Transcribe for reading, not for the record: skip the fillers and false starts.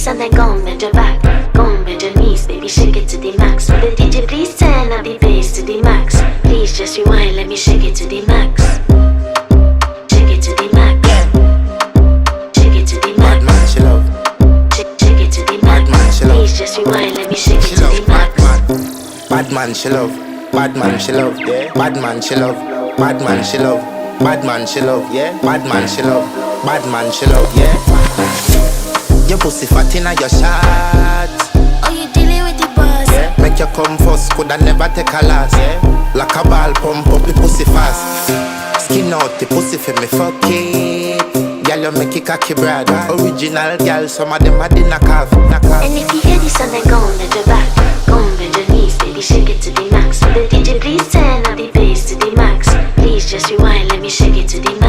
this and then go and bend your back. Go and bend your knees, baby, shake it to the max. Will the DJ please turn up the bass to the max? Please just rewind, let me shake it to the max. Shake it to the max. Shake it to the max. Bad man, she love. Shake it to the max. Bad man, she love. Please just rewind, let me shake it She to love. the max. Bad man, she love. Bad man, she love. Yeah. Bad man, she love. Bad man, she love. Bad man, she love. Yeah. Bad man, she love. Bad man, she love. Yeah. Your pussy fat inna your shot. Oh, you dealing with the boss? Yeah. Make you come first, coulda never take a last. Yeah. Like a ball, pump up the pussy fast. Skin out the pussy for me fuck it. Girl, you make it cocky brother. Original girl, some of them a the knockoff. And if you hear this and then go and bend your back. Go and bend your knees, baby, shake it to the max. Will the DJ please turn up the bass to the max? Please just rewind, let me shake it to the max.